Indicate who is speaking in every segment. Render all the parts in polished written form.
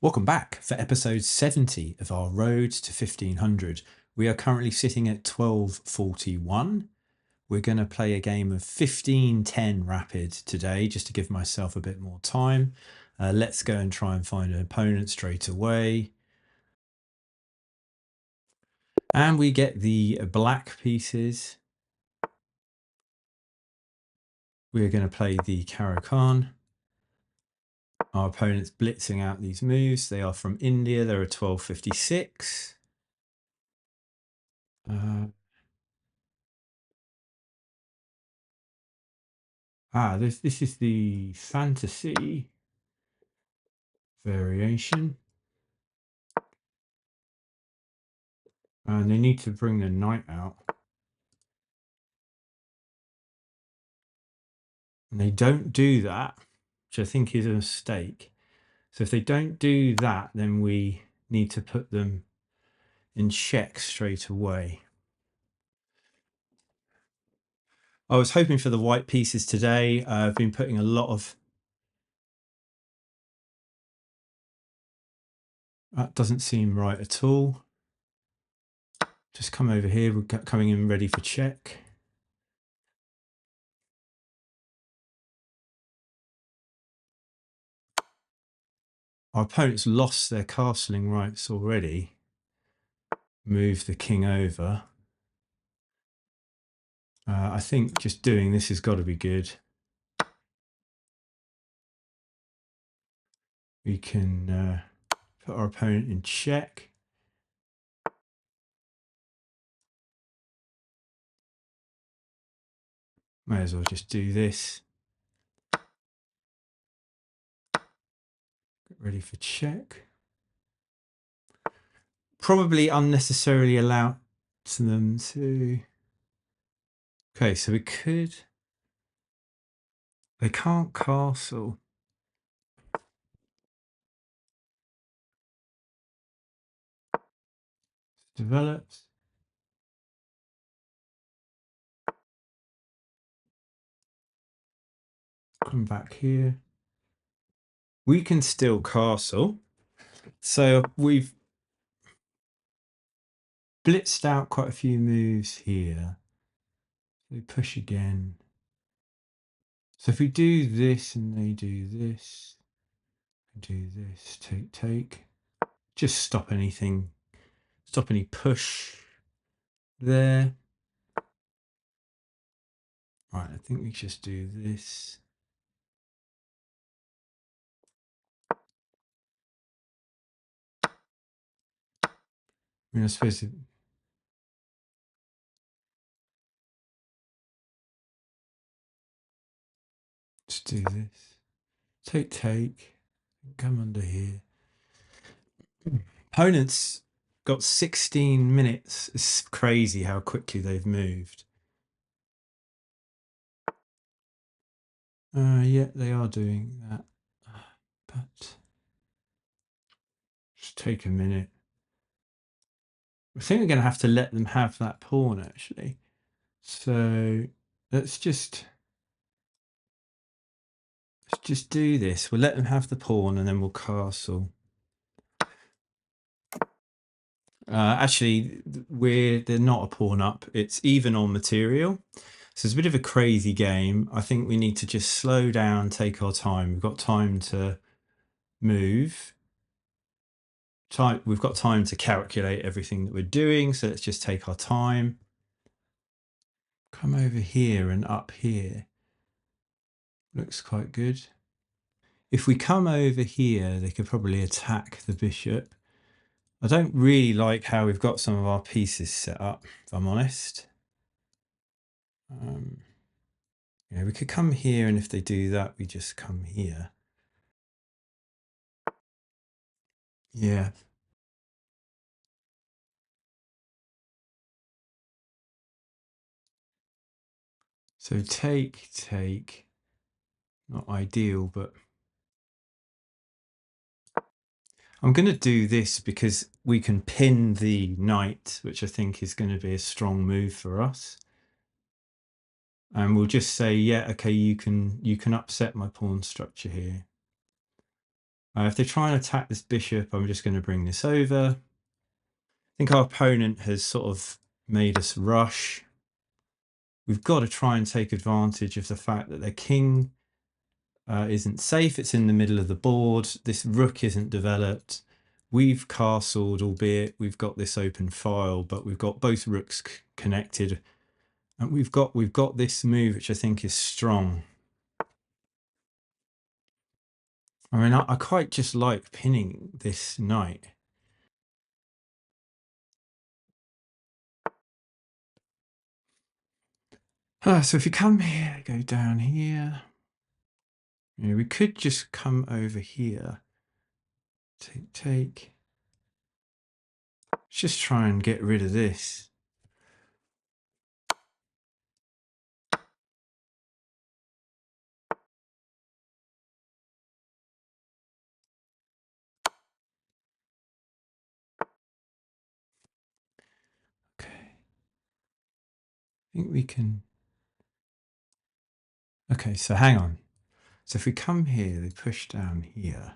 Speaker 1: Welcome back for episode 70 of our Road to 1500. We are currently sitting at 1241. We're going to play a game of 1510 rapid today just to give myself a bit more time. Let's go and try and find an opponent straight away. And we get the black pieces. We're going to play the Caro Kann. Our opponent's blitzing out these moves. They are from India. They're a 1256. This is the fantasy variation. And they need to bring the knight out. And they don't do that, which I think is a mistake. So if they don't do that, then we need to put them in check straight away. I was hoping for the white pieces today. I've been putting a lot of... That doesn't seem right at all. Just come over here. We're coming in ready for check. Our opponent's lost their castling rights already. Move the king over. I think just doing this has got to be good. We can put our opponent in check. May as well just do this. Get ready for check. Probably unnecessarily allow them to... Okay, so we could... They can't castle. Develops. Come back here. We can still castle. So we've blitzed out quite a few moves here. We push again. So if we do this and they do this, do this, take. Just stop anything. Stop any push there. Right, I think we just do this. I mean, I suppose just do this. Take. Come under here. Opponents got 16 minutes. It's crazy how quickly they've moved. Yeah, they are doing that. But just take a minute. I think we're going to have to let them have that pawn, actually. So let's just do this. We'll let them have the pawn and then we'll castle. Actually, they're not a pawn up. It's even on material. So it's a bit of a crazy game. I think we need to just slow down, take our time. We've got time to move. We've got time to calculate everything that we're doing. So let's just take our time. Come over here and up here. Looks quite good. If we come over here, they could probably attack the bishop. I don't really like how we've got some of our pieces set up, if I'm honest. Yeah, we could come here, and if they do that, we just come here. Yeah. So take. Not ideal, but I'm going to do this because we can pin the knight, which I think is going to be a strong move for us. And we'll just say, yeah, okay, you can upset my pawn structure here. If they try and attack this bishop, I'm just going to bring this over. I think our opponent has sort of made us rush. We've got to try and take advantage of the fact that their king isn't safe. It's in the middle of the board. This rook isn't developed. We've castled, albeit we've got this open file, but we've got both rooks connected. And we've got this move, which I think is strong. I mean, I quite just like pinning this knight. So if you come here, go down here. You know, we could just come over here. Take. Let's just try and get rid of this. Okay. I think we can. Okay, so hang on. So if we come here, they push down here.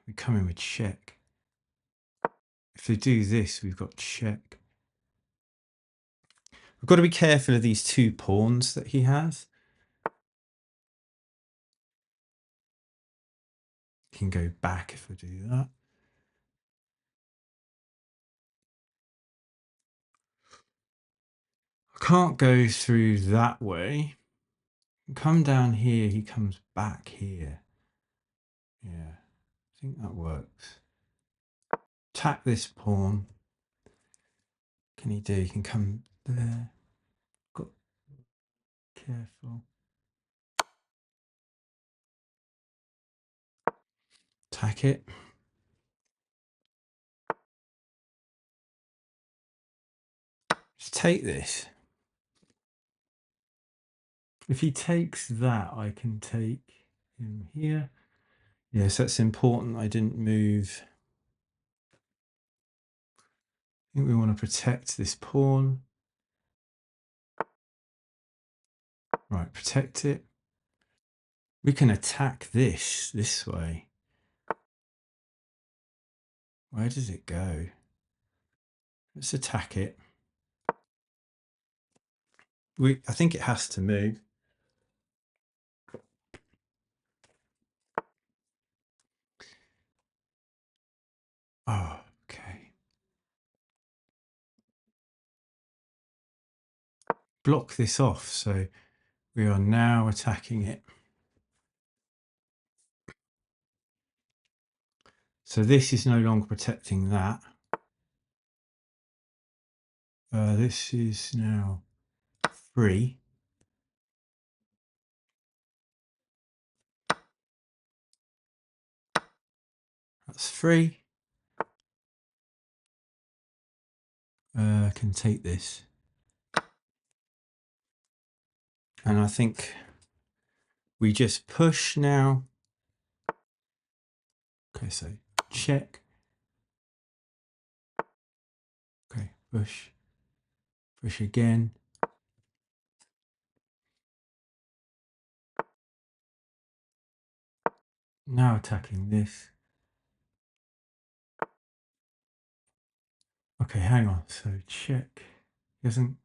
Speaker 1: We come in with check. If they do this, we've got check. We've got to be careful of these two pawns that he has. Can go back if I do that. I can't go through that way. Come down here, he comes back here. Yeah, I think that works. Attack this pawn. Can he do? He can come there. Got careful. Attack it. Just take this. If he takes that, I can take him here. Yes, that's important. I didn't move. I think we want to protect this pawn. Right, protect it. We can attack this way. Where does it go? Let's attack it. I think it has to move. Oh, okay. Block this off. So we are now attacking it. So this is no longer protecting that. This is now free. That's free. I can take this. And I think we just push now. Okay, so check. Okay, push. Push again. Now attacking this. Okay, hang on. So check. He doesn't.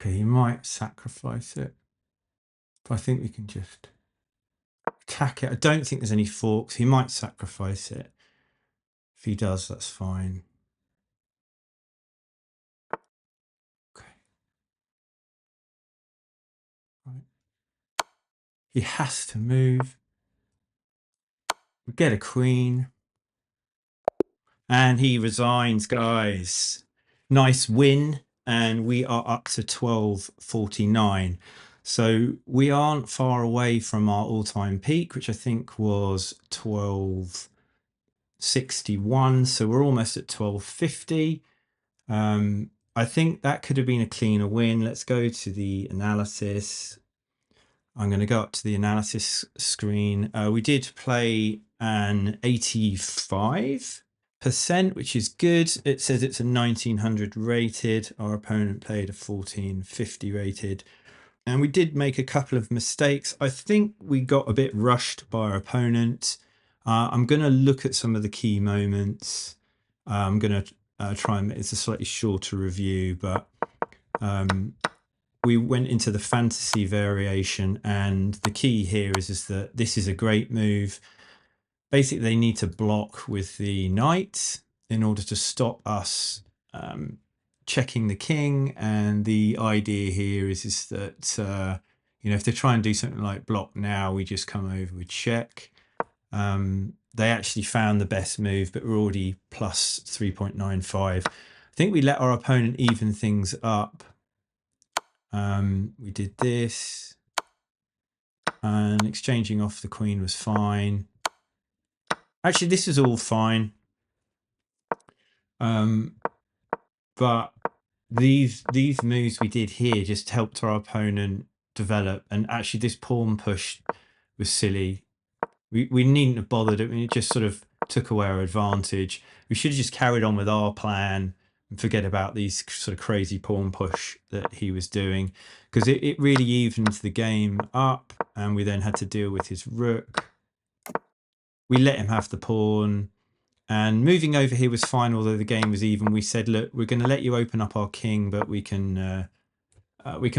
Speaker 1: Okay, he might sacrifice it. But I think we can just attack it. I don't think there's any forks. He might sacrifice it. If he does, that's fine. Okay. Right. He has to move. We get a queen. And he resigns, guys. Nice win. And we are up to 1249. So we aren't far away from our all-time peak, which I think was 1261. So we're almost at 1250. I think that could have been a cleaner win. Let's go to the analysis. I'm going to go up to the analysis screen. We did play an 85%, which is good. It says it's a 1900 rated. Our opponent played a 1450 rated. And we did make a couple of mistakes. I think we got a bit rushed by our opponent. I'm going to look at some of the key moments. I'm going to try and, it's a slightly shorter review, but we went into the fantasy variation, and the key here is that this is a great move. Basically, they need to block with the knight in order to stop us checking the king. And the idea here is that if they try and do something like block now, we just come over with check. They actually found the best move, but we're already plus 3.95. I think we let our opponent even things up. We did this, and exchanging off the queen was fine. Actually, this is all fine. But these moves we did here just helped our opponent develop. And actually, this pawn push was silly. We needn't have bothered. I mean, it just sort of took away our advantage. We should have just carried on with our plan and forget about these sort of crazy pawn push that he was doing, because it really evened the game up, and we then had to deal with his rook. We let him have the pawn, and moving over here was fine, although the game was even. We said, look, we're going to let you open up our king, but we can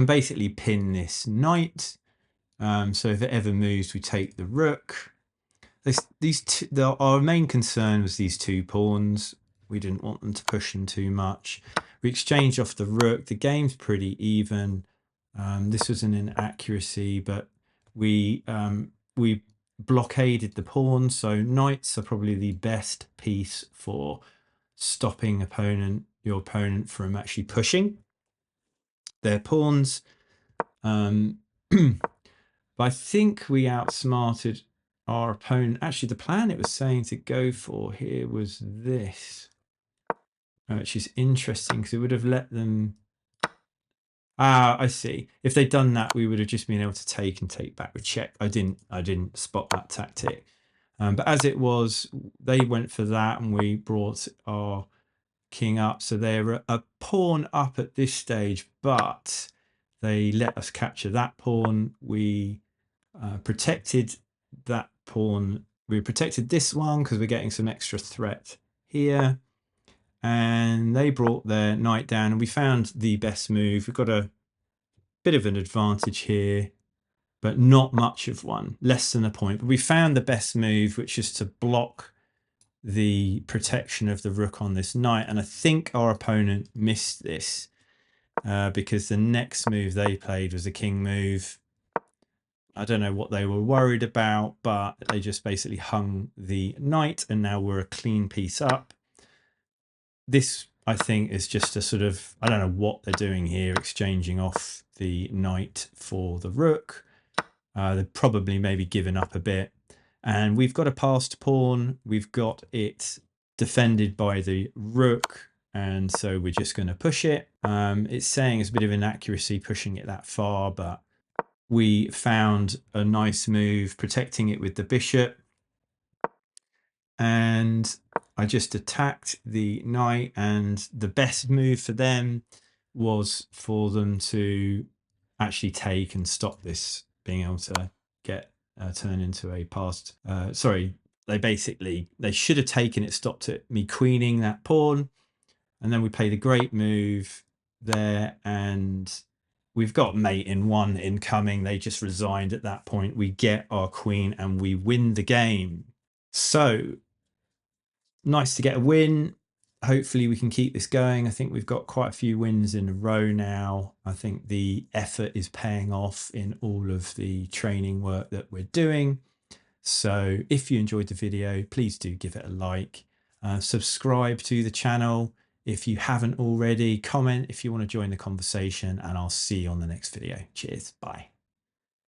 Speaker 1: basically pin this knight. So if it ever moves, we take the rook. Our main concern was these two pawns. We didn't want them to push them too much. We exchanged off the rook. The game's pretty even. This was an inaccuracy, but we blockaded the pawns. So knights are probably the best piece for stopping your opponent from actually pushing their pawns. But I think we outsmarted our opponent. Actually, the plan it was saying to go for here was this, which is interesting because it would have let them. I see. If they'd done that, we would have just been able to take back with check. I didn't spot that tactic. But as it was, they went for that, and we brought our king up. So they're a pawn up at this stage, but they let us capture that pawn. We protected that pawn. We protected this one because we're getting some extra threat here. And they brought their knight down, and we found the best move. We've got a bit of an advantage here, but not much of one, less than a point. But we found the best move, which is to block the protection of the rook on this knight. And I think our opponent missed this because the next move they played was a king move. I don't know what they were worried about, but they just basically hung the knight, and now we're a clean piece up. This, I think, is just a sort of, I don't know what they're doing here, exchanging off the knight for the rook. They've probably maybe given up a bit. And we've got a passed pawn. We've got it defended by the rook. And so we're just going to push it. It's saying it's a bit of inaccuracy pushing it that far, but we found a nice move protecting it with the bishop. And I just attacked the knight, and the best move for them was for them to actually take and stop this being able to get turn into a passed. Sorry, they should have taken it, stopped it, me queening that pawn, and then we played a great move there, and we've got mate in one incoming. They just resigned at that point. We get our queen and we win the game. So nice to get a win. Hopefully we can keep this going. I think we've got quite a few wins in a row now. I think the effort is paying off in all of the training work that we're doing. So if you enjoyed the video, please do give it a like. Subscribe to the channel if you haven't already. Comment if you want to join the conversation, and I'll see you on the next video. Cheers. Bye.